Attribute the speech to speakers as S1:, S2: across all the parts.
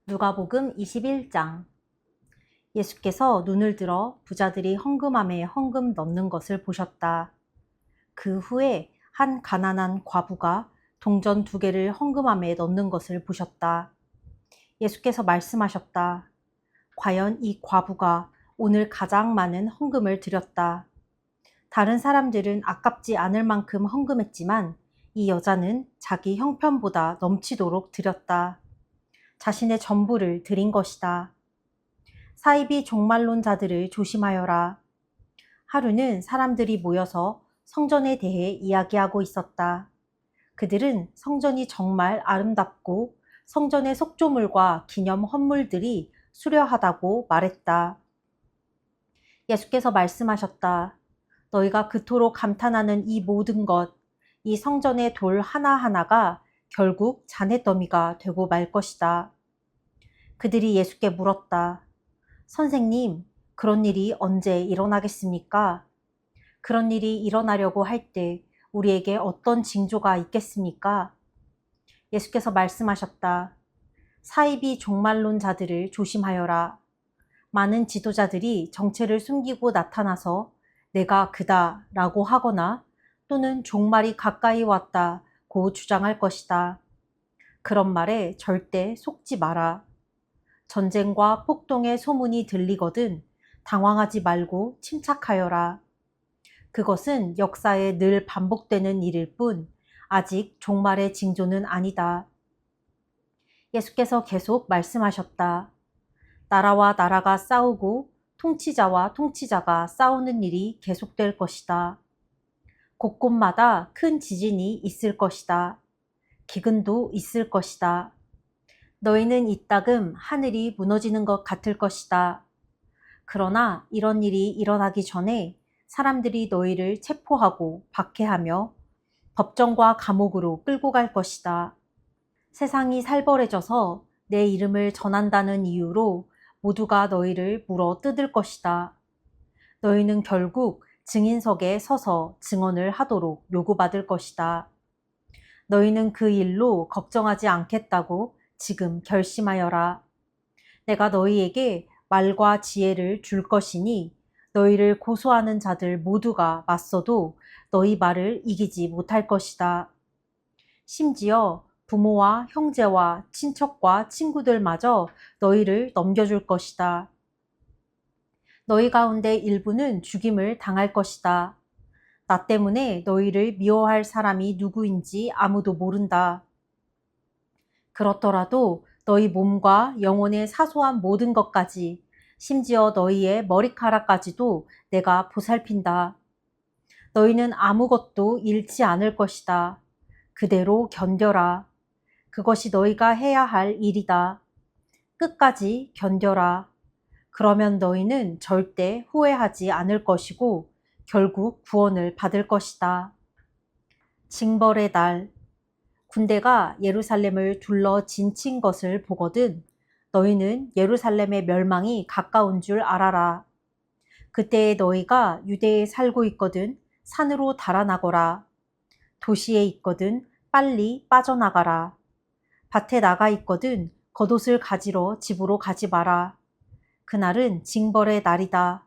S1: 누가복음 21장. 예수께서 눈을 들어 부자들이 헌금함에 헌금 넣는 것을 보셨다. 그 후에 한 가난한 과부가 동전 2개를 헌금함에 넣는 것을 보셨다. 예수께서 말씀하셨다. 과연 이 과부가 오늘 가장 많은 헌금을 드렸다. 다른 사람들은 아깝지 않을 만큼 헌금했지만 이 여자는 자기 형편보다 넘치도록 드렸다. 자신의 전부를 드린 것이다. 사이비 종말론자들을 조심하여라. 하루는 사람들이 모여서 성전에 대해 이야기하고 있었다. 그들은 성전이 정말 아름답고 성전의 속조물과 기념 헌물들이 수려하다고 말했다. 예수께서 말씀하셨다. 너희가 그토록 감탄하는 이 모든 것, 이 성전의 돌 하나하나가 결국 잔해더미가 되고 말 것이다. 그들이 예수께 물었다. 선생님, 그런 일이 언제 일어나겠습니까? 그런 일이 일어나려고 할 때 우리에게 어떤 징조가 있겠습니까? 예수께서 말씀하셨다. 사이비 종말론자들을 조심하여라. 많은 지도자들이 정체를 숨기고 나타나서 내가 그다 라고 하거나 또는 종말이 가까이 왔다고 주장할 것이다. 그런 말에 절대 속지 마라. 전쟁과 폭동의 소문이 들리거든 당황하지 말고 침착하여라. 그것은 역사에 늘 반복되는 일일 뿐 아직 종말의 징조는 아니다. 예수께서 계속 말씀하셨다. 나라와 나라가 싸우고 통치자와 통치자가 싸우는 일이 계속될 것이다. 곳곳마다 큰 지진이 있을 것이다. 기근도 있을 것이다. 너희는 이따금 하늘이 무너지는 것 같을 것이다. 그러나 이런 일이 일어나기 전에 사람들이 너희를 체포하고 박해하며 법정과 감옥으로 끌고 갈 것이다. 세상이 살벌해져서 내 이름을 전한다는 이유로 모두가 너희를 물어 뜯을 것이다. 너희는 결국 증인석에 서서 증언을 하도록 요구받을 것이다. 너희는 그 일로 걱정하지 않겠다고 지금 결심하여라. 내가 너희에게 말과 지혜를 줄 것이니 너희를 고소하는 자들 모두가 맞서도 너희 말을 이기지 못할 것이다. 심지어 부모와 형제와 친척과 친구들마저 너희를 넘겨줄 것이다. 너희 가운데 일부는 죽임을 당할 것이다. 나 때문에 너희를 미워할 사람이 누구인지 아무도 모른다. 그렇더라도 너희 몸과 영혼의 사소한 모든 것까지, 심지어 너희의 머리카락까지도 내가 보살핀다. 너희는 아무것도 잃지 않을 것이다. 그대로 견뎌라. 그것이 너희가 해야 할 일이다. 끝까지 견뎌라. 그러면 너희는 절대 후회하지 않을 것이고 결국 구원을 받을 것이다. 징벌의 날. 군대가 예루살렘을 둘러 진친 것을 보거든 너희는 예루살렘의 멸망이 가까운 줄 알아라. 그때에 너희가 유대에 살고 있거든 산으로 달아나거라. 도시에 있거든 빨리 빠져나가라. 밭에 나가 있거든 겉옷을 가지러 집으로 가지 마라. 그날은 징벌의 날이다.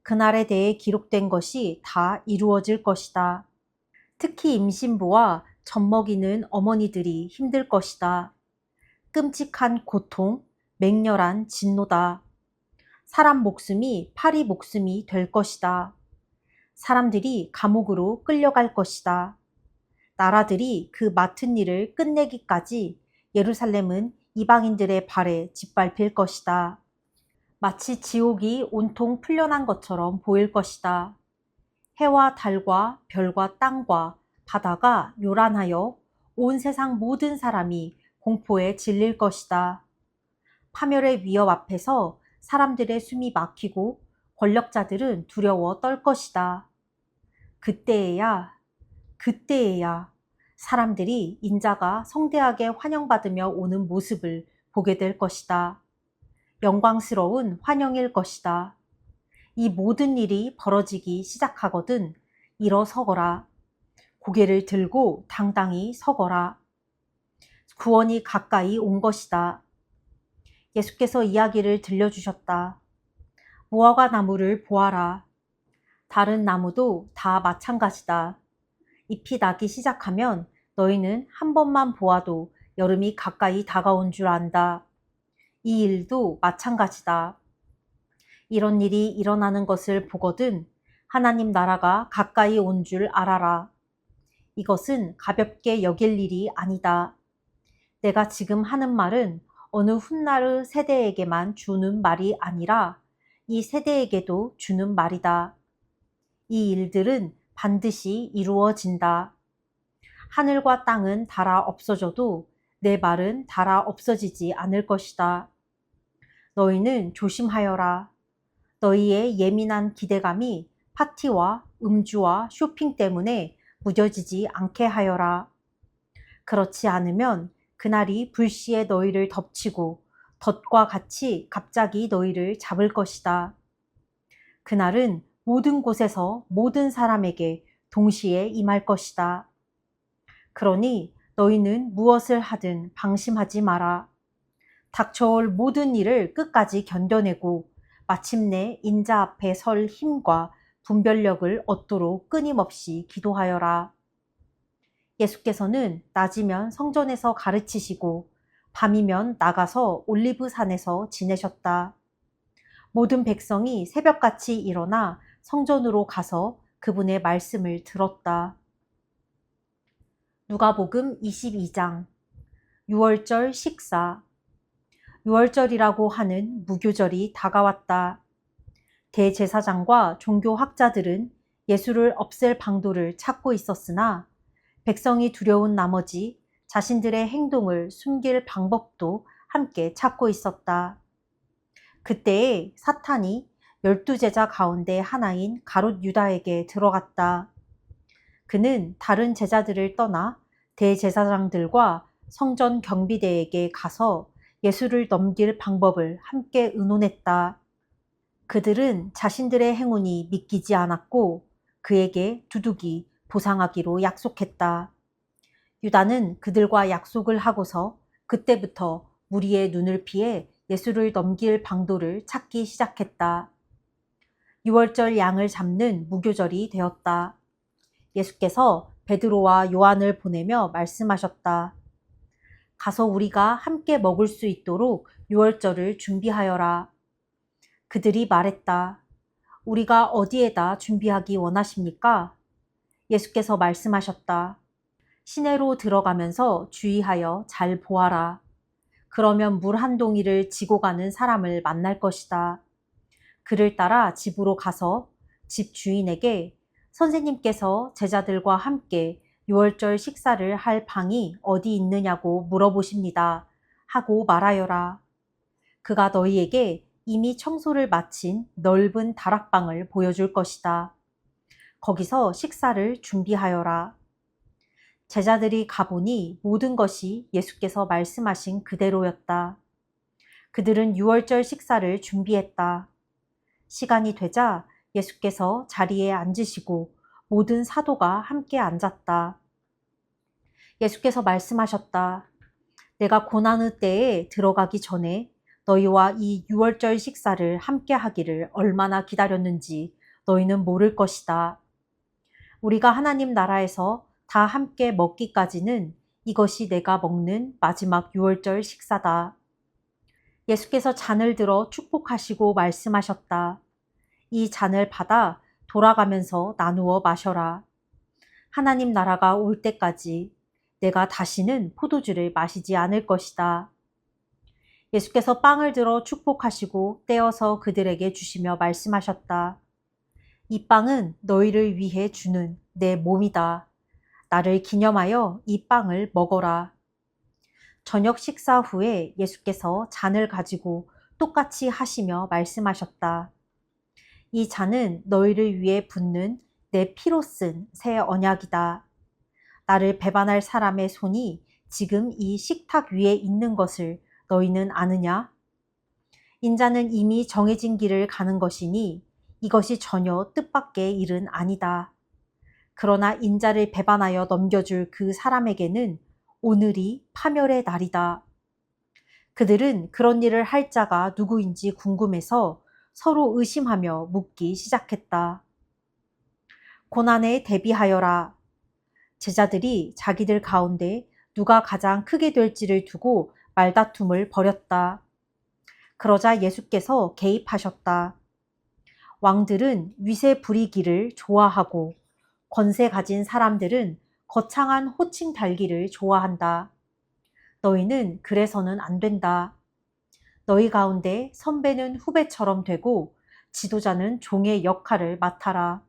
S1: 그날에 대해 기록된 것이 다 이루어질 것이다. 특히 임신부와 젖먹이는 어머니들이 힘들 것이다. 끔찍한 고통, 맹렬한 진노다. 사람 목숨이 파리 목숨이 될 것이다. 사람들이 감옥으로 끌려갈 것이다. 나라들이 그 맡은 일을 끝내기까지 예루살렘은 이방인들의 발에 짓밟힐 것이다. 마치 지옥이 온통 풀려난 것처럼 보일 것이다. 해와 달과 별과 땅과 바다가 요란하여 온 세상 모든 사람이 공포에 질릴 것이다. 파멸의 위협 앞에서 사람들의 숨이 막히고 권력자들은 두려워 떨 것이다. 그때에야 사람들이 인자가 성대하게 환영받으며 오는 모습을 보게 될 것이다. 영광스러운 환영일 것이다. 이 모든 일이 벌어지기 시작하거든 일어서거라. 고개를 들고 당당히 서거라. 구원이 가까이 온 것이다. 예수께서 이야기를 들려주셨다. 무화과 나무를 보아라. 다른 나무도 다 마찬가지다. 잎이 나기 시작하면 너희는 한 번만 보아도 여름이 가까이 다가온 줄 안다. 이 일도 마찬가지다. 이런 일이 일어나는 것을 보거든 하나님 나라가 가까이 온 줄 알아라. 이것은 가볍게 여길 일이 아니다. 내가 지금 하는 말은 어느 훗날 세대에게만 주는 말이 아니라 이 세대에게도 주는 말이다. 이 일들은 반드시 이루어진다. 하늘과 땅은 닳아 없어져도 내 말은 닳아 없어지지 않을 것이다. 너희는 조심하여라. 너희의 예민한 기대감이 파티와 음주와 쇼핑 때문에 무뎌지지 않게 하여라. 그렇지 않으면 그날이 불시에 너희를 덮치고 덫과 같이 갑자기 너희를 잡을 것이다. 그날은 모든 곳에서 모든 사람에게 동시에 임할 것이다. 그러니 너희는 무엇을 하든 방심하지 마라. 닥쳐올 모든 일을 끝까지 견뎌내고 마침내 인자 앞에 설 힘과 분별력을 얻도록 끊임없이 기도하여라. 예수께서는 낮이면 성전에서 가르치시고 밤이면 나가서 올리브산에서 지내셨다. 모든 백성이 새벽같이 일어나 성전으로 가서 그분의 말씀을 들었다. 누가복음 22장. 유월절 식사. 유월절이라고 하는 무교절이 다가왔다. 대제사장과 종교학자들은 예수를 없앨 방도를 찾고 있었으나 백성이 두려운 나머지 자신들의 행동을 숨길 방법도 함께 찾고 있었다. 그때에 사탄이 12제자 가운데 하나인 가롯 유다에게 들어갔다. 그는 다른 제자들을 떠나 대제사장들과 성전 경비대에게 가서 예수를 넘길 방법을 함께 의논했다. 그들은 자신들의 행운이 믿기지 않았고 그에게 두둑이 보상하기로 약속했다. 유다는 그들과 약속을 하고서 그때부터 무리의 눈을 피해 예수를 넘길 방도를 찾기 시작했다. 유월절 양을 잡는 무교절이 되었다. 예수께서 베드로와 요한을 보내며 말씀하셨다. 가서 우리가 함께 먹을 수 있도록 유월절을 준비하여라. 그들이 말했다. 우리가 어디에다 준비하기 원하십니까? 예수께서 말씀하셨다. 시내로 들어가면서 주의하여 잘 보아라. 그러면 물 한 동이를 지고 가는 사람을 만날 것이다. 그를 따라 집으로 가서 집 주인에게 선생님께서 제자들과 함께 유월절 식사를 할 방이 어디 있느냐고 물어보십니다. 하고 말하여라. 그가 너희에게 이미 청소를 마친 넓은 다락방을 보여줄 것이다. 거기서 식사를 준비하여라. 제자들이 가보니 모든 것이 예수께서 말씀하신 그대로였다. 그들은 유월절 식사를 준비했다. 시간이 되자 예수께서 자리에 앉으시고 모든 사도가 함께 앉았다. 예수께서 말씀하셨다. 내가 고난의 때에 들어가기 전에 너희와 이 유월절 식사를 함께 하기를 얼마나 기다렸는지 너희는 모를 것이다. 우리가 하나님 나라에서 다 함께 먹기까지는 이것이 내가 먹는 마지막 유월절 식사다. 예수께서 잔을 들어 축복하시고 말씀하셨다. 이 잔을 받아 돌아가면서 나누어 마셔라. 하나님 나라가 올 때까지 내가 다시는 포도주를 마시지 않을 것이다. 예수께서 빵을 들어 축복하시고 떼어서 그들에게 주시며 말씀하셨다. 이 빵은 너희를 위해 주는 내 몸이다. 나를 기념하여 이 빵을 먹어라. 저녁 식사 후에 예수께서 잔을 가지고 똑같이 하시며 말씀하셨다. 이 잔은 너희를 위해 붓는 내 피로 쓴 새 언약이다. 나를 배반할 사람의 손이 지금 이 식탁 위에 있는 것을 너희는 아느냐? 인자는 이미 정해진 길을 가는 것이니 이것이 전혀 뜻밖의 일은 아니다. 그러나 인자를 배반하여 넘겨줄 그 사람에게는 오늘이 파멸의 날이다. 그들은 그런 일을 할 자가 누구인지 궁금해서 서로 의심하며 묻기 시작했다. 고난에 대비하여라. 제자들이 자기들 가운데 누가 가장 크게 될지를 두고 말다툼을 벌였다. 그러자 예수께서 개입하셨다. 왕들은 위세 부리기를 좋아하고 권세 가진 사람들은 거창한 호칭 달기를 좋아한다. 너희는 그래서는 안 된다. 너희 가운데 선배는 후배처럼 되고 지도자는 종의 역할을 맡아라.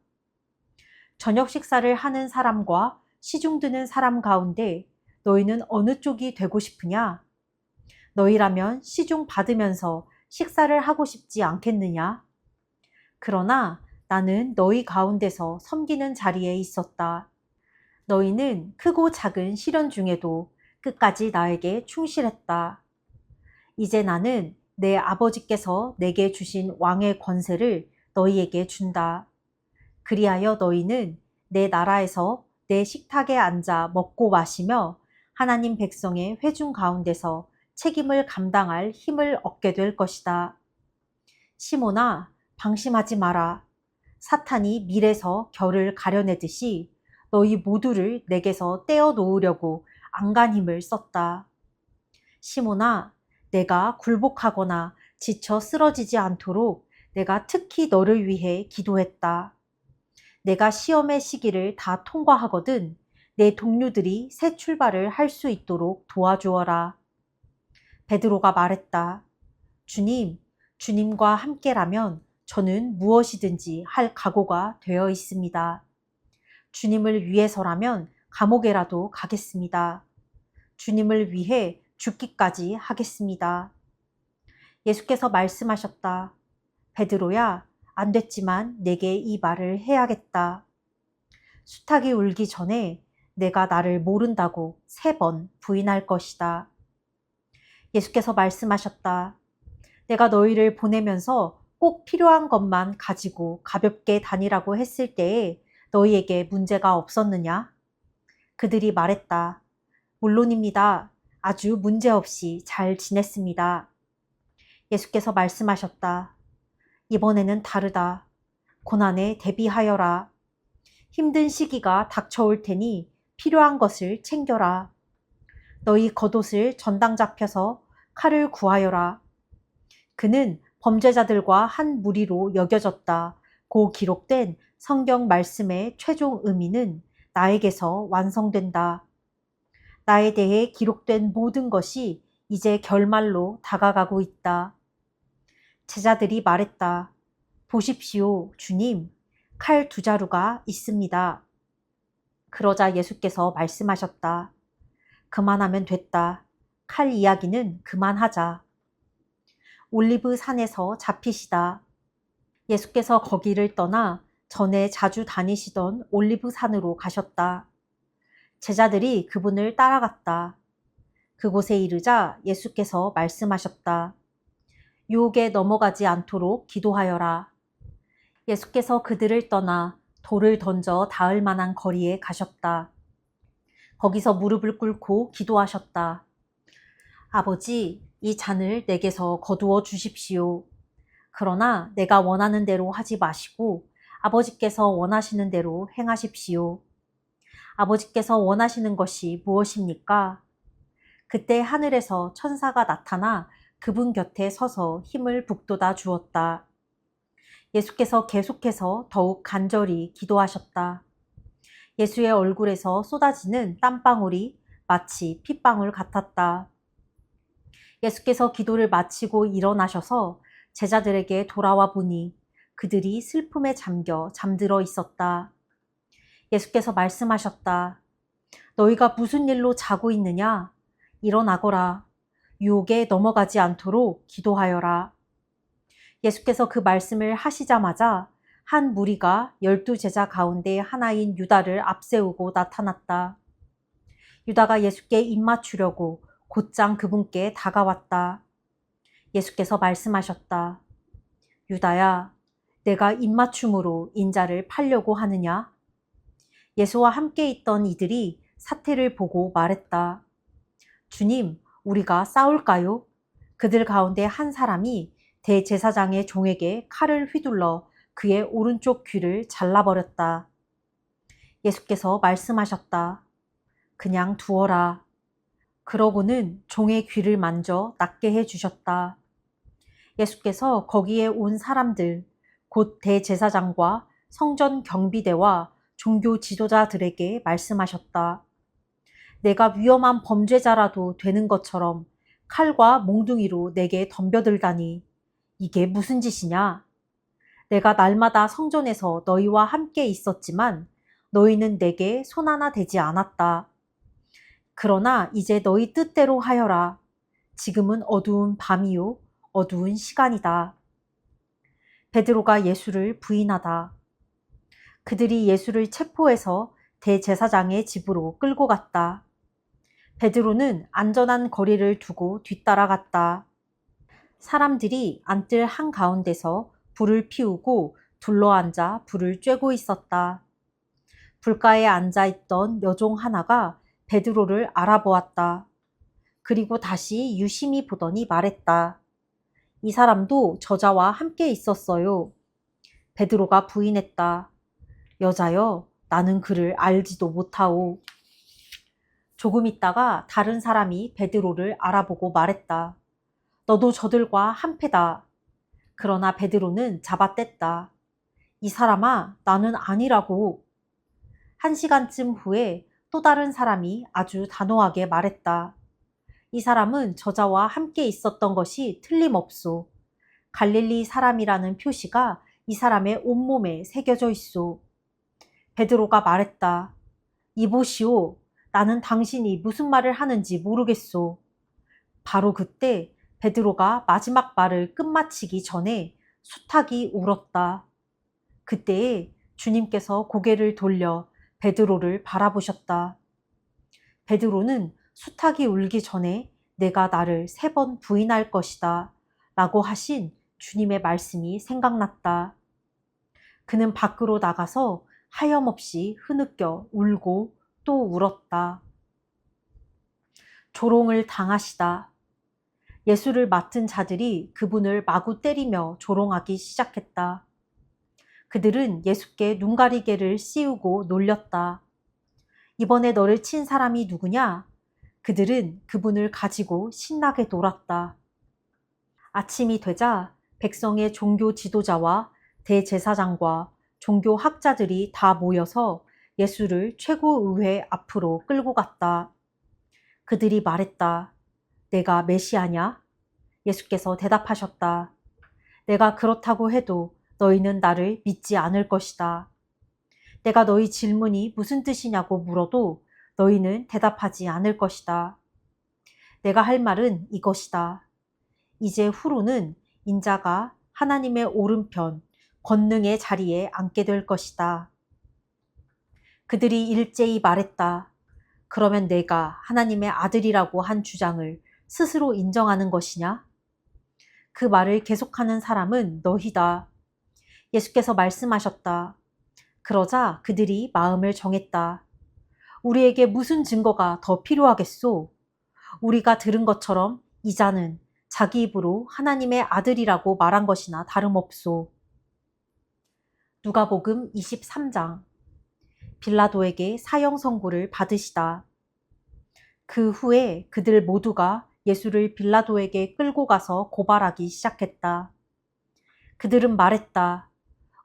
S1: 저녁 식사를 하는 사람과 시중 드는 사람 가운데 너희는 어느 쪽이 되고 싶으냐? 너희라면 시중 받으면서 식사를 하고 싶지 않겠느냐? 그러나 나는 너희 가운데서 섬기는 자리에 있었다. 너희는 크고 작은 시련 중에도 끝까지 나에게 충실했다. 이제 나는 내 아버지께서 내게 주신 왕의 권세를 너희에게 준다. 그리하여 너희는 내 나라에서 내 식탁에 앉아 먹고 마시며 하나님 백성의 회중 가운데서 책임을 감당할 힘을 얻게 될 것이다. 시몬아, 방심하지 마라. 사탄이 밀에서 결을 가려내듯이 너희 모두를 내게서 떼어 놓으려고 안간 힘을 썼다. 시몬아, 내가 굴복하거나 지쳐 쓰러지지 않도록 내가 특히 너를 위해 기도했다. 내가 시험의 시기를 다 통과하거든 내 동료들이 새 출발을 할 수 있도록 도와주어라. 베드로가 말했다. 주님, 주님과 함께라면 저는 무엇이든지 할 각오가 되어 있습니다. 주님을 위해서라면 감옥에라도 가겠습니다. 주님을 위해 죽기까지 하겠습니다. 예수께서 말씀하셨다. 베드로야, 안 됐지만 내게 이 말을 해야겠다. 수탉이 울기 전에 내가 나를 모른다고 3번 부인할 것이다. 예수께서 말씀하셨다. 내가 너희를 보내면서 꼭 필요한 것만 가지고 가볍게 다니라고 했을 때에 너희에게 문제가 없었느냐? 그들이 말했다. 물론입니다. 아주 문제없이 잘 지냈습니다. 예수께서 말씀하셨다. 이번에는 다르다. 고난에 대비하여라. 힘든 시기가 닥쳐올 테니 필요한 것을 챙겨라. 너희 겉옷을 전당 잡혀서 칼을 구하여라. 그는 범죄자들과 한 무리로 여겨졌다. 고 기록된 성경 말씀의 최종 의미는 나에게서 완성된다. 나에 대해 기록된 모든 것이 이제 결말로 다가가고 있다. 제자들이 말했다. 보십시오, 주님. 칼 2자루가 있습니다. 그러자 예수께서 말씀하셨다. 그만하면 됐다. 칼 이야기는 그만하자. 올리브 산에서 잡히시다. 예수께서 거기를 떠나 전에 자주 다니시던 올리브 산으로 가셨다. 제자들이 그분을 따라갔다. 그곳에 이르자 예수께서 말씀하셨다. 유혹에 넘어가지 않도록 기도하여라. 예수께서 그들을 떠나 돌을 던져 닿을 만한 거리에 가셨다. 거기서 무릎을 꿇고 기도하셨다. 아버지, 이 잔을 내게서 거두어 주십시오. 그러나 내가 원하는 대로 하지 마시고 아버지께서 원하시는 대로 행하십시오. 아버지께서 원하시는 것이 무엇입니까? 그때 하늘에서 천사가 나타나 그분 곁에 서서 힘을 북돋아 주었다. 예수께서 계속해서 더욱 간절히 기도하셨다. 예수의 얼굴에서 쏟아지는 땀방울이 마치 핏방울 같았다. 예수께서 기도를 마치고 일어나셔서 제자들에게 돌아와 보니 그들이 슬픔에 잠겨 잠들어 있었다. 예수께서 말씀하셨다. 너희가 무슨 일로 자고 있느냐? 일어나거라. 유혹에 넘어가지 않도록 기도하여라. 예수께서 그 말씀을 하시자마자 한 무리가 12제자 가운데 하나인 유다를 앞세우고 나타났다. 유다가 예수께 입맞추려고 곧장 그분께 다가왔다. 예수께서 말씀하셨다. 유다야, 내가 입맞춤으로 인자를 팔려고 하느냐? 예수와 함께 있던 이들이 사태를 보고 말했다. 주님, 우리가 싸울까요? 그들 가운데 한 사람이 대제사장의 종에게 칼을 휘둘러 그의 오른쪽 귀를 잘라버렸다. 예수께서 말씀하셨다. 그냥 두어라. 그러고는 종의 귀를 만져 낫게 해주셨다. 예수께서 거기에 온 사람들, 곧 대제사장과 성전 경비대와 종교 지도자들에게 말씀하셨다. 내가 위험한 범죄자라도 되는 것처럼 칼과 몽둥이로 내게 덤벼들다니 이게 무슨 짓이냐? 내가 날마다 성전에서 너희와 함께 있었지만 너희는 내게 손 하나 대지 않았다. 그러나 이제 너희 뜻대로 하여라. 지금은 어두운 밤이요 어두운 시간이다. 베드로가 예수를 부인하다. 그들이 예수를 체포해서 대제사장의 집으로 끌고 갔다. 베드로는 안전한 거리를 두고 뒤따라갔다. 사람들이 안뜰 한가운데서 불을 피우고 둘러앉아 불을 쬐고 있었다. 불가에 앉아있던 여종 하나가 베드로를 알아보았다. 그리고 다시 유심히 보더니 말했다. 이 사람도 저자와 함께 있었어요. 베드로가 부인했다. 여자여, 나는 그를 알지도 못하오. 조금 있다가 다른 사람이 베드로를 알아보고 말했다. 너도 저들과 한패다. 그러나 베드로는 잡아뗐다. 이 사람아, 나는 아니라고. 1시간쯤 후에 또 다른 사람이 아주 단호하게 말했다. 이 사람은 저자와 함께 있었던 것이 틀림없소. 갈릴리 사람이라는 표시가 이 사람의 온몸에 새겨져 있소. 베드로가 말했다. 이보시오. 나는 당신이 무슨 말을 하는지 모르겠소. 바로 그때 베드로가 마지막 말을 끝마치기 전에 수탉이 울었다. 그때에 주님께서 고개를 돌려 베드로를 바라보셨다. 베드로는 수탉이 울기 전에 내가 나를 3번 부인할 것이다 라고 하신 주님의 말씀이 생각났다. 그는 밖으로 나가서 하염없이 흐느껴 울고 또 울었다. 조롱을 당하시다. 예수를 맡은 자들이 그분을 마구 때리며 조롱하기 시작했다. 그들은 예수께 눈가리개를 씌우고 놀렸다. 이번에 너를 친 사람이 누구냐? 그들은 그분을 가지고 신나게 놀았다. 아침이 되자 백성의 종교 지도자와 대제사장과 종교 학자들이 다 모여서 예수를 최고의회 앞으로 끌고 갔다. 그들이 말했다. 내가 메시아냐? 예수께서 대답하셨다. 내가 그렇다고 해도 너희는 나를 믿지 않을 것이다. 내가 너희 질문이 무슨 뜻이냐고 물어도 너희는 대답하지 않을 것이다. 내가 할 말은 이것이다. 이제 후로는 인자가 하나님의 오른편 권능의 자리에 앉게 될 것이다. 그들이 일제히 말했다. 그러면 내가 하나님의 아들이라고 한 주장을 스스로 인정하는 것이냐? 그 말을 계속하는 사람은 너희다. 예수께서 말씀하셨다. 그러자 그들이 마음을 정했다. 우리에게 무슨 증거가 더 필요하겠소? 우리가 들은 것처럼 이 자는 자기 입으로 하나님의 아들이라고 말한 것이나 다름없소. 누가복음 23장. 빌라도에게 사형 선고를 받으시다. 그 후에 그들 모두가 예수를 빌라도에게 끌고 가서 고발하기 시작했다. 그들은 말했다.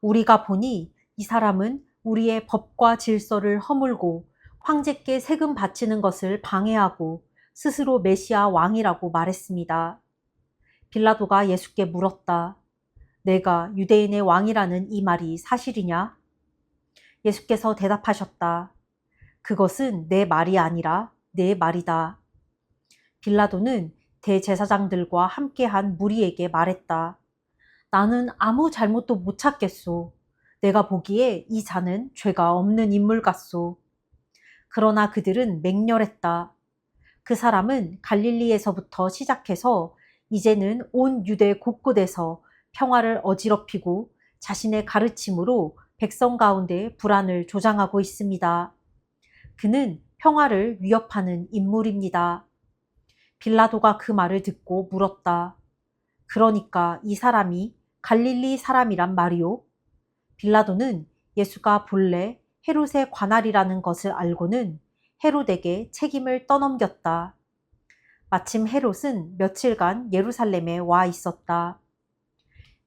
S1: 우리가 보니 이 사람은 우리의 법과 질서를 허물고 황제께 세금 바치는 것을 방해하고 스스로 메시아 왕이라고 말했습니다. 빌라도가 예수께 물었다. 내가 유대인의 왕이라는 이 말이 사실이냐? 예수께서 대답하셨다. 그것은 내 말이 아니라 내 말이다. 빌라도는 대제사장들과 함께한 무리에게 말했다. 나는 아무 잘못도 못 찾겠소. 내가 보기에 이 자는 죄가 없는 인물 같소. 그러나 그들은 맹렬했다. 그 사람은 갈릴리에서부터 시작해서 이제는 온 유대 곳곳에서 평화를 어지럽히고 자신의 가르침으로 백성 가운데 불안을 조장하고 있습니다. 그는 평화를 위협하는 인물입니다. 빌라도가 그 말을 듣고 물었다. 그러니까 이 사람이 갈릴리 사람이란 말이오? 빌라도는 예수가 본래 헤롯의 관할이라는 것을 알고는 헤롯에게 책임을 떠넘겼다. 마침 헤롯은 며칠간 예루살렘에 와 있었다.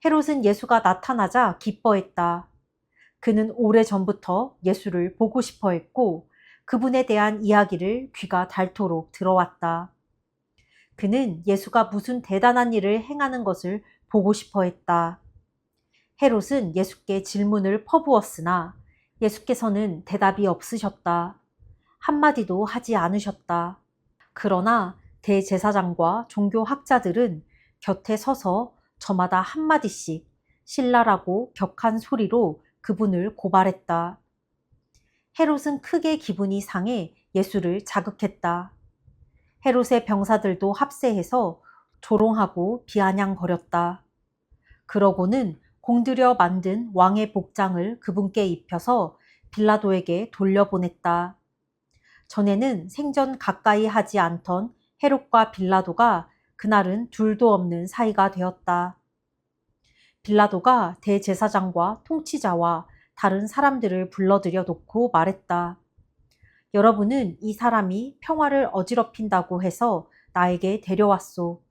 S1: 헤롯은 예수가 나타나자 기뻐했다. 그는 오래전부터 예수를 보고 싶어 했고 그분에 대한 이야기를 귀가 닳도록 들어왔다. 그는 예수가 무슨 대단한 일을 행하는 것을 보고 싶어 했다. 헤롯은 예수께 질문을 퍼부었으나 예수께서는 대답이 없으셨다. 한마디도 하지 않으셨다. 그러나 대제사장과 종교학자들은 곁에 서서 저마다 한마디씩 신라라고 격한 소리로 그분을 고발했다. 헤롯은 크게 기분이 상해 예수를 자극했다. 헤롯의 병사들도 합세해서 조롱하고 비아냥거렸다. 그러고는 공들여 만든 왕의 복장을 그분께 입혀서 빌라도에게 돌려보냈다. 전에는 생전 가까이 하지 않던 헤롯과 빌라도가 그날은 둘도 없는 사이가 되었다. 빌라도가 대제사장과 통치자와 다른 사람들을 불러들여 놓고 말했다. 여러분은 이 사람이 평화를 어지럽힌다고 해서 나에게 데려왔소.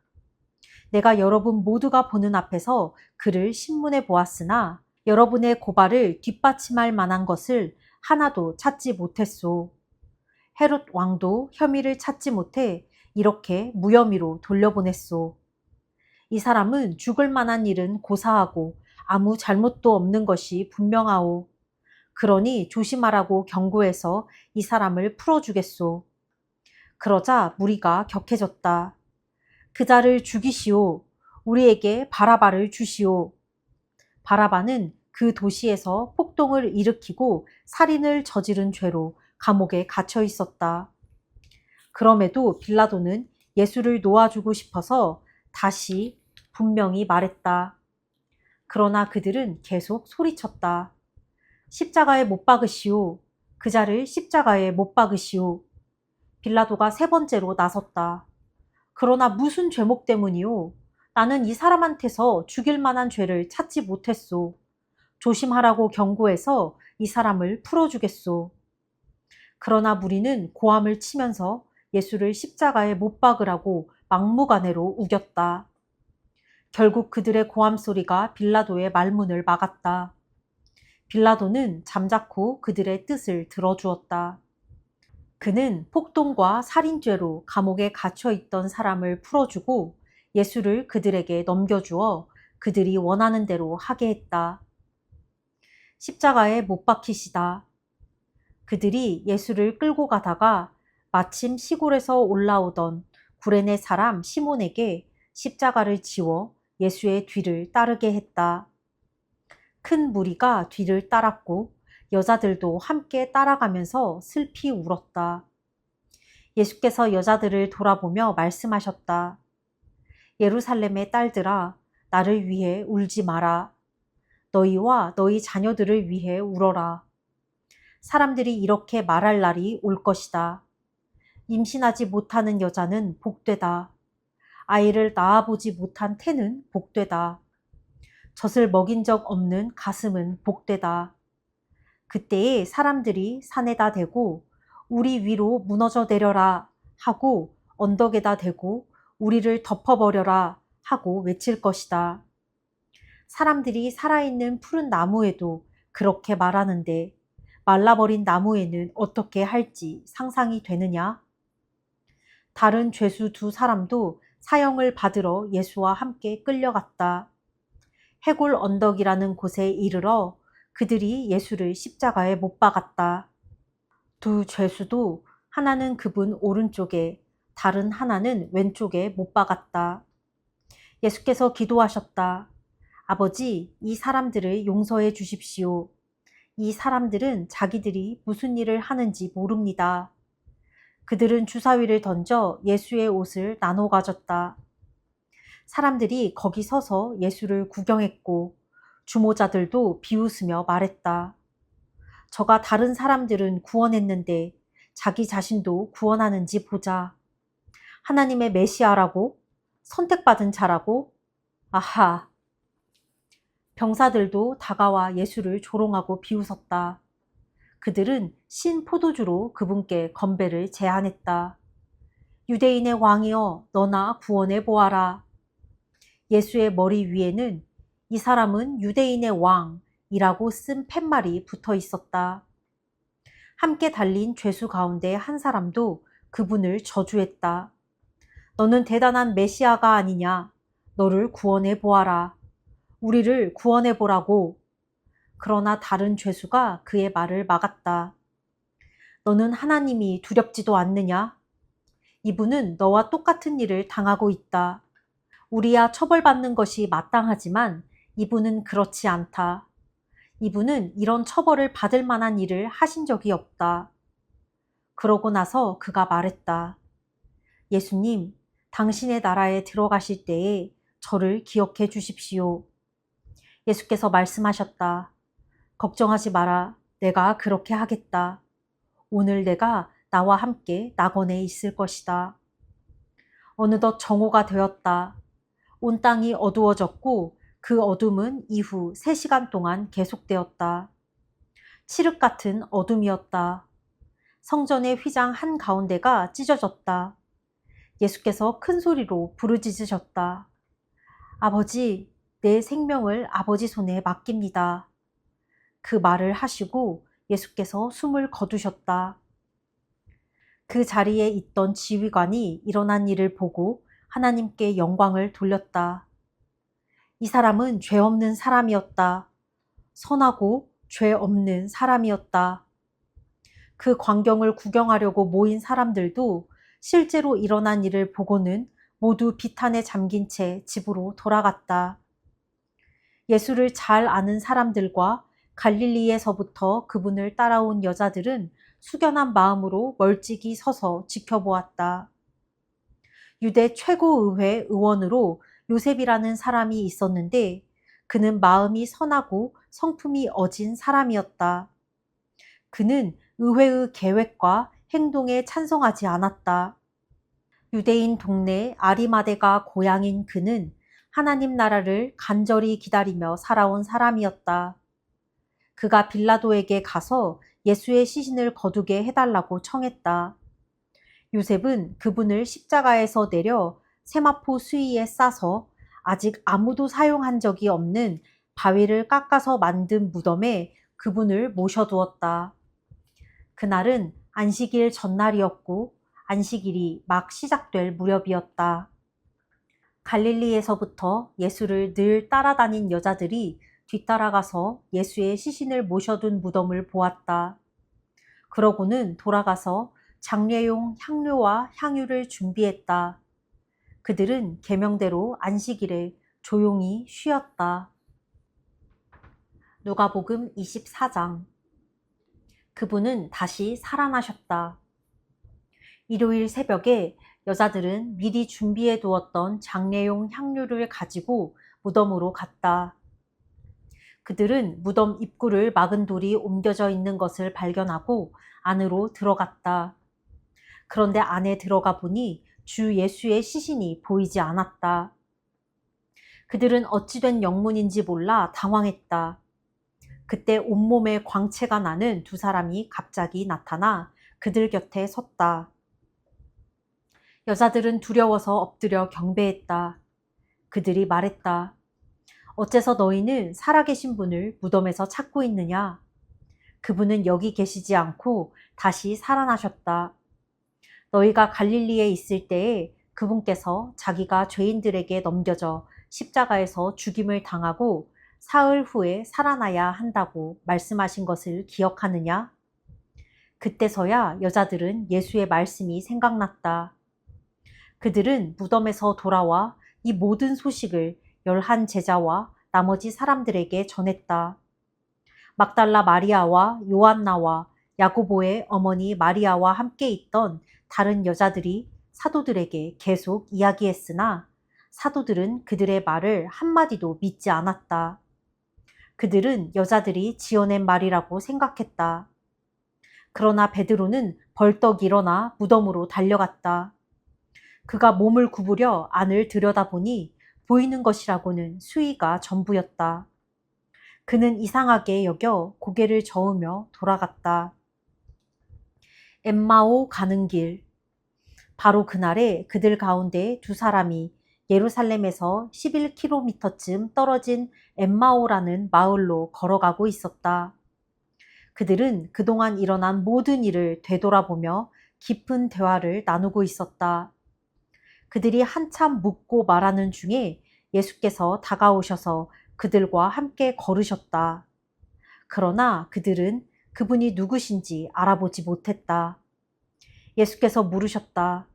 S1: 내가 여러분 모두가 보는 앞에서 그를 신문해 보았으나 여러분의 고발을 뒷받침할 만한 것을 하나도 찾지 못했소. 헤롯 왕도 혐의를 찾지 못해 이렇게 무혐의로 돌려보냈소. 이 사람은 죽을 만한 일은 고사하고 아무 잘못도 없는 것이 분명하오. 그러니 조심하라고 경고해서 이 사람을 풀어주겠소. 그러자 무리가 격해졌다. 그자를 죽이시오. 우리에게 바라바를 주시오. 바라바는 그 도시에서 폭동을 일으키고 살인을 저지른 죄로 감옥에 갇혀 있었다. 그럼에도 빌라도는 예수를 놓아주고 싶어서 다시 분명히 말했다. 그러나 그들은 계속 소리쳤다. 십자가에 못 박으시오. 그자를 십자가에 못 박으시오. 빌라도가 세 번째로 나섰다. 그러나 무슨 죄목 때문이오? 나는 이 사람한테서 죽일 만한 죄를 찾지 못했소. 조심하라고 경고해서 이 사람을 풀어주겠소. 그러나 무리는 고함을 치면서 예수를 십자가에 못 박으라고 막무가내로 우겼다. 결국 그들의 고함 소리가 빌라도의 말문을 막았다. 빌라도는 잠자코 그들의 뜻을 들어주었다. 그는 폭동과 살인죄로 감옥에 갇혀 있던 사람을 풀어주고 예수를 그들에게 넘겨주어 그들이 원하는 대로 하게 했다. 십자가에 못 박히시다. 그들이 예수를 끌고 가다가 마침 시골에서 올라오던 구레네 사람 시몬에게 십자가를 지워 예수의 뒤를 따르게 했다. 큰 무리가 뒤를 따랐고 여자들도 함께 따라가면서 슬피 울었다. 예수께서 여자들을 돌아보며 말씀하셨다. 예루살렘의 딸들아, 나를 위해 울지 마라. 너희와 너희 자녀들을 위해 울어라. 사람들이 이렇게 말할 날이 올 것이다. 임신하지 못하는 여자는 복되다. 아이를 낳아보지 못한 태는 복되다. 젖을 먹인 적 없는 가슴은 복되다. 그때에 사람들이 산에다 대고 우리 위로 무너져 내려라 하고 언덕에다 대고 우리를 덮어버려라 하고 외칠 것이다. 사람들이 살아있는 푸른 나무에도 그렇게 말하는데 말라버린 나무에는 어떻게 할지 상상이 되느냐? 다른 죄수 두 사람도 사형을 받으러 예수와 함께 끌려갔다. 해골 언덕이라는 곳에 이르러 그들이 예수를 십자가에 못 박았다. 두 죄수도 하나는 그분 오른쪽에 다른 하나는 왼쪽에 못 박았다. 예수께서 기도하셨다. 아버지, 이 사람들을 용서해 주십시오. 이 사람들은 자기들이 무슨 일을 하는지 모릅니다. 그들은 주사위를 던져 예수의 옷을 나눠 가졌다. 사람들이 거기 서서 예수를 구경했고 주모자들도 비웃으며 말했다. 저가 다른 사람들은 구원했는데 자기 자신도 구원하는지 보자. 하나님의 메시아라고? 선택받은 자라고? 아하. 병사들도 다가와 예수를 조롱하고 비웃었다. 그들은 신 포도주로 그분께 건배를 제안했다. 유대인의 왕이여, 너나 구원해 보아라. 예수의 머리 위에는 이 사람은 유대인의 왕이라고 쓴 팻말이 붙어 있었다. 함께 달린 죄수 가운데 한 사람도 그분을 저주했다. 너는 대단한 메시아가 아니냐? 너를 구원해 보아라. 우리를 구원해 보라고. 그러나 다른 죄수가 그의 말을 막았다. 너는 하나님이 두렵지도 않느냐? 이분은 너와 똑같은 일을 당하고 있다. 우리야 처벌받는 것이 마땅하지만 이분은 그렇지 않다. 이분은 이런 처벌을 받을 만한 일을 하신 적이 없다. 그러고 나서 그가 말했다. 예수님, 당신의 나라에 들어가실 때에 저를 기억해 주십시오. 예수께서 말씀하셨다. 걱정하지 마라. 내가 그렇게 하겠다. 오늘 내가 나와 함께 낙원에 있을 것이다. 어느덧 정오가 되었다. 온 땅이 어두워졌고 그 어둠은 이후 3시간 동안 계속되었다. 칠흑 같은 어둠이었다. 성전의 휘장 한가운데가 찢어졌다. 예수께서 큰 소리로 부르짖으셨다. 아버지, 내 생명을 아버지 손에 맡깁니다. 그 말을 하시고 예수께서 숨을 거두셨다. 그 자리에 있던 지휘관이 일어난 일을 보고 하나님께 영광을 돌렸다. 이 사람은 죄 없는 사람이었다. 선하고 죄 없는 사람이었다. 그 광경을 구경하려고 모인 사람들도 실제로 일어난 일을 보고는 모두 비탄에 잠긴 채 집으로 돌아갔다. 예수를 잘 아는 사람들과 갈릴리에서부터 그분을 따라온 여자들은 숙연한 마음으로 멀찍이 서서 지켜보았다. 유대 최고의회 의원으로 요셉이라는 사람이 있었는데 그는 마음이 선하고 성품이 어진 사람이었다. 그는 의회의 계획과 행동에 찬성하지 않았다. 유대인 동네 아리마대가 고향인 그는 하나님 나라를 간절히 기다리며 살아온 사람이었다. 그가 빌라도에게 가서 예수의 시신을 거두게 해달라고 청했다. 요셉은 그분을 십자가에서 내려 세마포 수위에 싸서 아직 아무도 사용한 적이 없는 바위를 깎아서 만든 무덤에 그분을 모셔두었다. 그날은 안식일 전날이었고 안식일이 막 시작될 무렵이었다. 갈릴리에서부터 예수를 늘 따라다닌 여자들이 뒤따라가서 예수의 시신을 모셔둔 무덤을 보았다. 그러고는 돌아가서 장례용 향료와 향유를 준비했다. 그들은 계명대로 안식일에 조용히 쉬었다. 누가복음 24장. 그분은 다시 살아나셨다. 일요일 새벽에 여자들은 미리 준비해 두었던 장례용 향유를 가지고 무덤으로 갔다. 그들은 무덤 입구를 막은 돌이 옮겨져 있는 것을 발견하고 안으로 들어갔다. 그런데 안에 들어가 보니 주 예수의 시신이 보이지 않았다. 그들은 어찌된 영문인지 몰라 당황했다. 그때 온몸에 광채가 나는 두 사람이 갑자기 나타나 그들 곁에 섰다. 여자들은 두려워서 엎드려 경배했다. 그들이 말했다. 어째서 너희는 살아계신 분을 무덤에서 찾고 있느냐? 그분은 여기 계시지 않고 다시 살아나셨다. 너희가 갈릴리에 있을 때에 그분께서 자기가 죄인들에게 넘겨져 십자가에서 죽임을 당하고 사흘 후에 살아나야 한다고 말씀하신 것을 기억하느냐? 그때서야 여자들은 예수의 말씀이 생각났다. 그들은 무덤에서 돌아와 이 모든 소식을 11 제자와 나머지 사람들에게 전했다. 막달라 마리아와 요한나와 야고보의 어머니 마리아와 함께 있던 다른 여자들이 사도들에게 계속 이야기했으나 사도들은 그들의 말을 한마디도 믿지 않았다. 그들은 여자들이 지어낸 말이라고 생각했다. 그러나 베드로는 벌떡 일어나 무덤으로 달려갔다. 그가 몸을 구부려 안을 들여다보니 보이는 것이라고는 수의가 전부였다. 그는 이상하게 여겨 고개를 저으며 돌아갔다. 엠마오 가는 길. 바로 그날에 그들 가운데 두 사람이 예루살렘에서 11km쯤 떨어진 엠마오라는 마을로 걸어가고 있었다. 그들은 그동안 일어난 모든 일을 되돌아보며 깊은 대화를 나누고 있었다. 그들이 한참 묻고 말하는 중에 예수께서 다가오셔서 그들과 함께 걸으셨다. 그러나 그들은 그분이 누구신지 알아보지 못했다. 예수께서 물으셨다.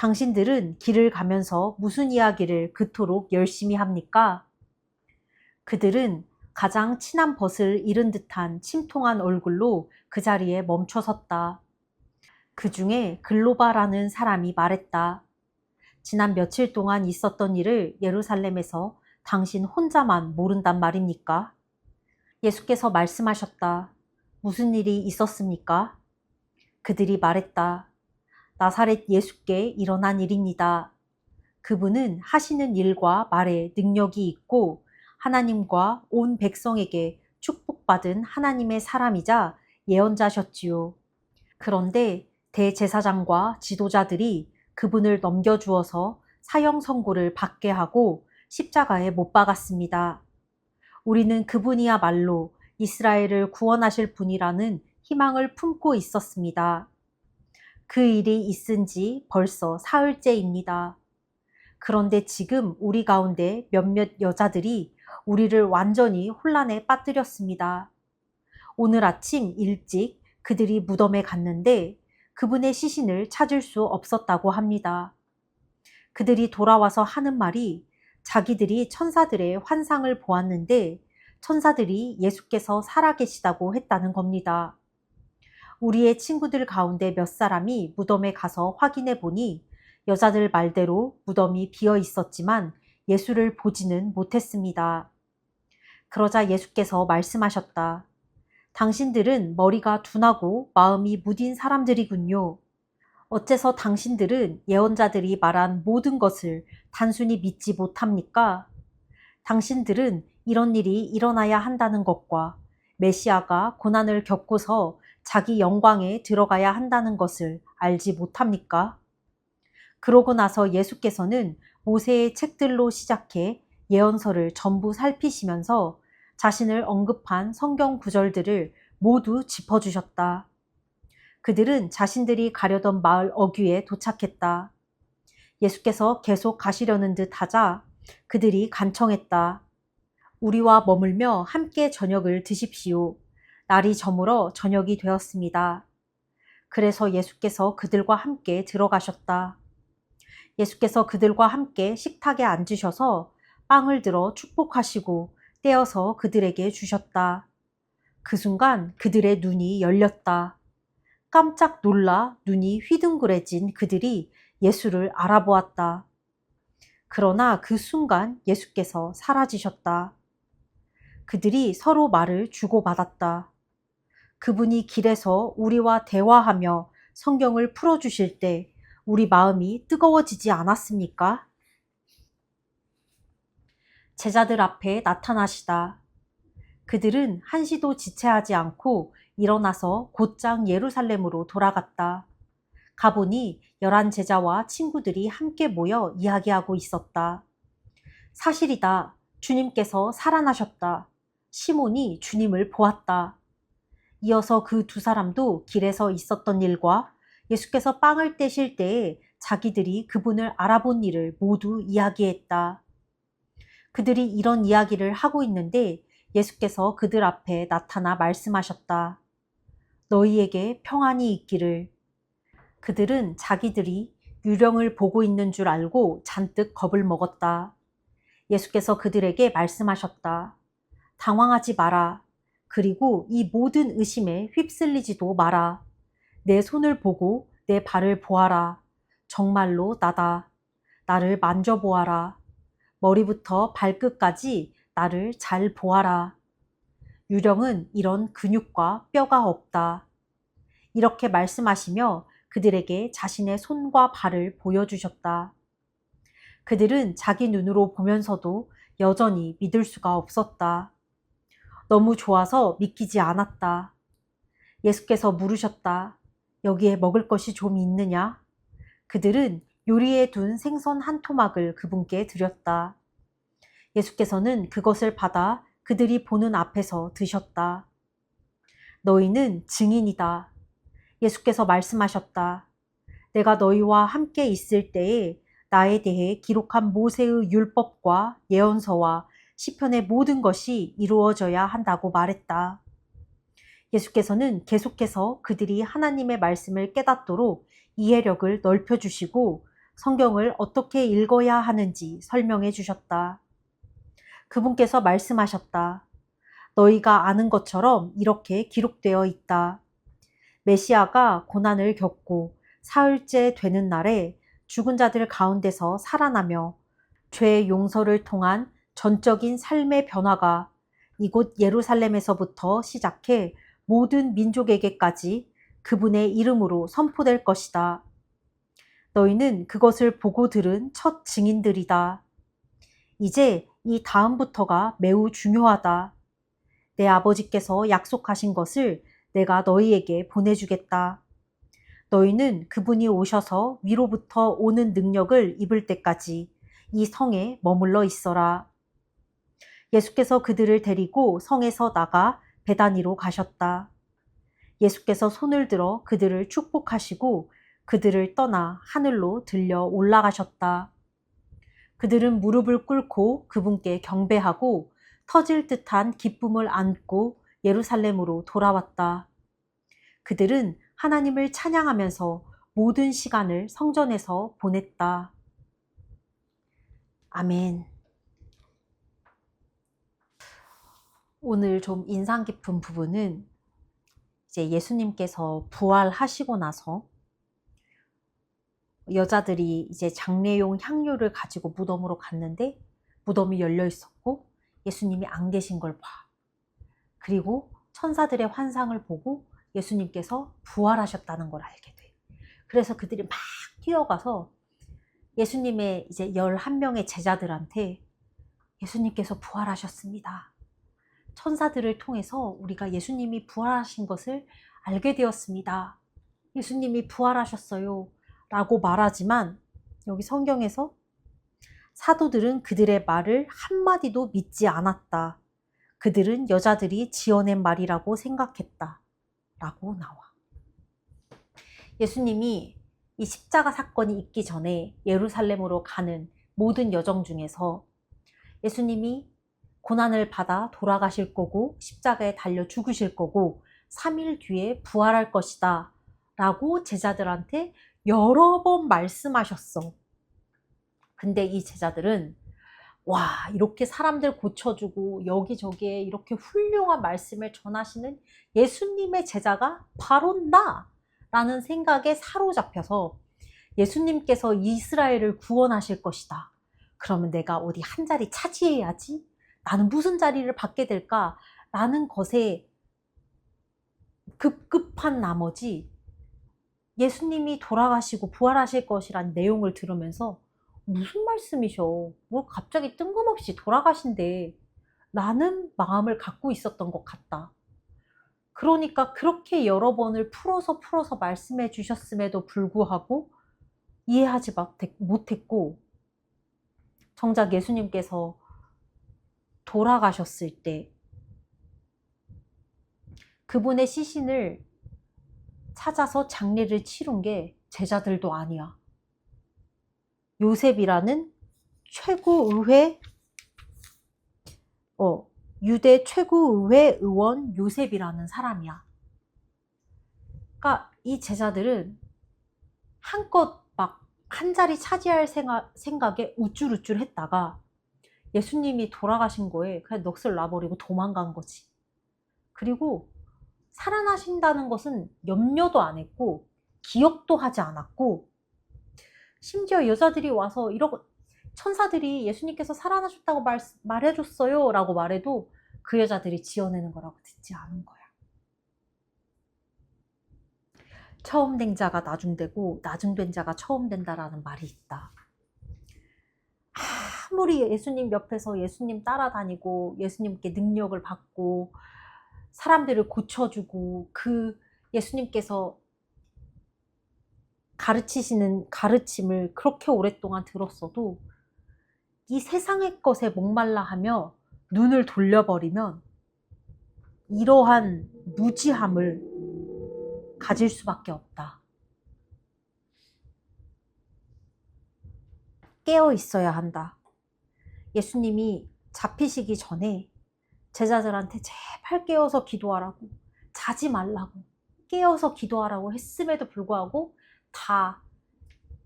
S1: 당신들은 길을 가면서 무슨 이야기를 그토록 열심히 합니까? 그들은 가장 친한 벗을 잃은 듯한 침통한 얼굴로 그 자리에 멈춰 섰다. 그 중에 글로바라는 사람이 말했다. 지난 며칠 동안 있었던 일을 예루살렘에서 당신 혼자만 모른단 말입니까? 예수께서 말씀하셨다. 무슨 일이 있었습니까? 그들이 말했다. 나사렛 예수께 일어난 일입니다. 그분은 하시는 일과 말에 능력이 있고 하나님과 온 백성에게 축복받은 하나님의 사람이자 예언자셨지요. 그런데 대제사장과 지도자들이 그분을 넘겨주어서 사형 선고를 받게 하고 십자가에 못 박았습니다. 우리는 그분이야말로 이스라엘을 구원하실 분이라는 희망을 품고 있었습니다. 그 일이 있은 지 벌써 사흘째입니다. 그런데 지금 우리 가운데 몇몇 여자들이 우리를 완전히 혼란에 빠뜨렸습니다. 오늘 아침 일찍 그들이 무덤에 갔는데 그분의 시신을 찾을 수 없었다고 합니다. 그들이 돌아와서 하는 말이 자기들이 천사들의 환상을 보았는데 천사들이 예수께서 살아계시다고 했다는 겁니다. 우리의 친구들 가운데 몇 사람이 무덤에 가서 확인해 보니 여자들 말대로 무덤이 비어 있었지만 예수를 보지는 못했습니다. 그러자 예수께서 말씀하셨다. 당신들은 머리가 둔하고 마음이 무딘 사람들이군요. 어째서 당신들은 예언자들이 말한 모든 것을 단순히 믿지 못합니까? 당신들은 이런 일이 일어나야 한다는 것과 메시아가 고난을 겪고서 자기 영광에 들어가야 한다는 것을 알지 못합니까? 그러고 나서 예수께서는 모세의 책들로 시작해 예언서를 전부 살피시면서 자신을 언급한 성경 구절들을 모두 짚어주셨다. 그들은 자신들이 가려던 마을 어귀에 도착했다. 예수께서 계속 가시려는 듯 하자 그들이 간청했다. 우리와 머물며 함께 저녁을 드십시오. 날이 저물어 저녁이 되었습니다. 그래서 예수께서 그들과 함께 들어가셨다. 예수께서 그들과 함께 식탁에 앉으셔서 빵을 들어 축복하시고 떼어서 그들에게 주셨다. 그 순간 그들의 눈이 열렸다. 깜짝 놀라 눈이 휘둥그레진 그들이 예수를 알아보았다. 그러나 그 순간 예수께서 사라지셨다. 그들이 서로 말을 주고받았다. 그분이 길에서 우리와 대화하며 성경을 풀어주실 때 우리 마음이 뜨거워지지 않았습니까? 제자들 앞에 나타나시다. 그들은 한시도 지체하지 않고 일어나서 곧장 예루살렘으로 돌아갔다. 가보니 11 제자와 친구들이 함께 모여 이야기하고 있었다. 사실이다. 주님께서 살아나셨다. 시몬이 주님을 보았다. 이어서 그 두 사람도 길에서 있었던 일과 예수께서 빵을 떼실 때에 자기들이 그분을 알아본 일을 모두 이야기했다. 그들이 이런 이야기를 하고 있는데 예수께서 그들 앞에 나타나 말씀하셨다. 너희에게 평안이 있기를. 그들은 자기들이 유령을 보고 있는 줄 알고 잔뜩 겁을 먹었다. 예수께서 그들에게 말씀하셨다. 당황하지 마라. 그리고 이 모든 의심에 휩쓸리지도 마라. 내 손을 보고 내 발을 보아라. 정말로 나다. 나를 만져보아라. 머리부터 발끝까지 나를 잘 보아라. 유령은 이런 근육과 뼈가 없다. 이렇게 말씀하시며 그들에게 자신의 손과 발을 보여주셨다. 그들은 자기 눈으로 보면서도 여전히 믿을 수가 없었다. 너무 좋아서 믿기지 않았다. 예수께서 물으셨다. 여기에 먹을 것이 좀 있느냐? 그들은 요리에 둔 생선 한 토막을 그분께 드렸다. 예수께서는 그것을 받아 그들이 보는 앞에서 드셨다. 너희는 증인이다. 예수께서 말씀하셨다. 내가 너희와 함께 있을 때에 나에 대해 기록한 모세의 율법과 예언서와 시편의 모든 것이 이루어져야 한다고 말했다. 예수께서는 계속해서 그들이 하나님의 말씀을 깨닫도록 이해력을 넓혀주시고 성경을 어떻게 읽어야 하는지 설명해 주셨다. 그분께서 말씀하셨다. 너희가 아는 것처럼 이렇게 기록되어 있다. 메시아가 고난을 겪고 사흘째 되는 날에 죽은 자들 가운데서 살아나며 죄 용서를 통한 전적인 삶의 변화가 이곳 예루살렘에서부터 시작해 모든 민족에게까지 그분의 이름으로 선포될 것이다. 너희는 그것을 보고 들은 첫 증인들이다. 이제 이 다음부터가 매우 중요하다. 내 아버지께서 약속하신 것을 내가 너희에게 보내주겠다. 너희는 그분이 오셔서 위로부터 오는 능력을 입을 때까지 이 성에 머물러 있어라. 예수께서 그들을 데리고 성에서 나가 베다니로 가셨다. 예수께서 손을 들어 그들을 축복하시고 그들을 떠나 하늘로 들려 올라가셨다. 그들은 무릎을 꿇고 그분께 경배하고 터질 듯한 기쁨을 안고 예루살렘으로 돌아왔다. 그들은 하나님을 찬양하면서 모든 시간을 성전에서 보냈다. 아멘. 오늘 좀 인상 깊은 부분은 이제 예수님께서 부활하시고 나서 여자들이 이제 장례용 향료를 가지고 무덤으로 갔는데 무덤이 열려 있었고 예수님이 안 계신 걸 봐. 그리고 천사들의 환상을 보고 예수님께서 부활하셨다는 걸 알게 돼. 그래서 그들이 막 뛰어가서 예수님의 이제 11명의 제자들한테 예수님께서 부활하셨습니다. 천사들을 통해서 우리가 예수님이 부활하신 것을 알게 되었습니다. 예수님이 부활하셨어요. 라고 말하지만 여기 성경에서 사도들은 그들의 말을 한마디도 믿지 않았다. 그들은 여자들이 지어낸 말이라고 생각했다. 라고 나와. 예수님이 이 십자가 사건이 있기 전에 예루살렘으로 가는 모든 여정 중에서 예수님이 고난을 받아 돌아가실 거고 십자가에 달려 죽으실 거고 3일 뒤에 부활할 것이다 라고 제자들한테 여러 번 말씀하셨어. 근데 이 제자들은 와, 이렇게 사람들 고쳐주고 여기저기에 이렇게 훌륭한 말씀을 전하시는 예수님의 제자가 바로 나! 라는 생각에 사로잡혀서 예수님께서 이스라엘을 구원하실 것이다. 그러면 내가 어디 한 자리 차지해야지? 나는 무슨 자리를 받게 될까? 라는 것에 급급한 나머지 예수님이 돌아가시고 부활하실 것이란 내용을 들으면서 무슨 말씀이셔? 뭐 갑자기 뜬금없이 돌아가신대. 라는 마음을 갖고 있었던 것 같다. 그러니까 그렇게 여러 번을 풀어서 말씀해 주셨음에도 불구하고 이해하지 못했고 정작 예수님께서 돌아가셨을 때 그분의 시신을 찾아서 장례를 치른 게 제자들도 아니야. 요셉이라는 최고의회 유대 최고의회 의원 요셉이라는 사람이야. 그러니까 이 제자들은 한껏 막 한 자리 차지할 생각에 우쭐우쭐 했다가 예수님이 돌아가신 거에 그냥 넋을 놔버리고 도망간 거지. 그리고 살아나신다는 것은 염려도 안 했고 기억도 하지 않았고 심지어 여자들이 와서 이러고 천사들이 예수님께서 살아나셨다고 말해줬어요 라고 말해도 그 여자들이 지어내는 거라고 듣지 않은 거야. 처음 된 자가 나중되고 나중된 자가 처음 된다라는 말이 있다. 아무리 예수님 옆에서 예수님 따라다니고 예수님께 능력을 받고 사람들을 고쳐주고 그 예수님께서 가르치시는 가르침을 그렇게 오랫동안 들었어도 이 세상의 것에 목말라 하며 눈을 돌려버리면 이러한 무지함을 가질 수밖에 없다. 깨어 있어야 한다. 예수님이 잡히시기 전에 제자들한테 제발 깨어서 기도하라고, 자지 말라고, 깨어서 기도하라고 했음에도 불구하고 다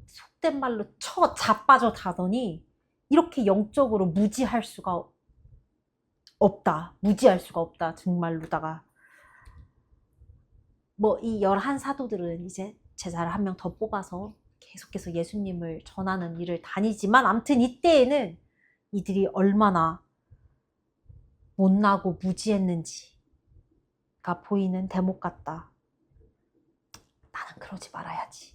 S1: 속된 말로 자빠져 자더니 이렇게 영적으로 무지할 수가 없다. 무지할 수가 없다. 정말로다가 뭐 이 11사도들은 이제 제자를 한 명 더 뽑아서 계속해서 예수님을 전하는 일을 다니지만 아무튼 이때에는 이들이 얼마나 못나고 무지했는지가 보이는 대목 같다. 나는 그러지 말아야지.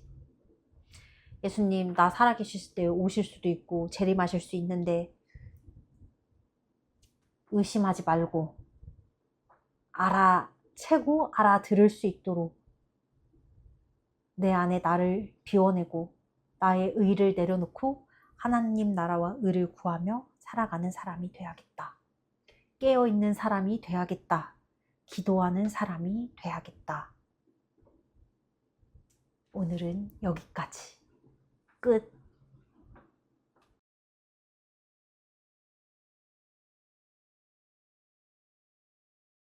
S1: 예수님 나 살아계실 때 오실 수도 있고 재림하실 수 있는데 의심하지 말고 알아채고 알아들을 수 있도록 내 안에 나를 비워내고 나의 의를 내려놓고 하나님 나라와 의를 구하며 살아가는 사람이 돼야겠다. 깨어있는 사람이 돼야겠다. 기도하는 사람이 돼야겠다. 오늘은 여기까지. 끝.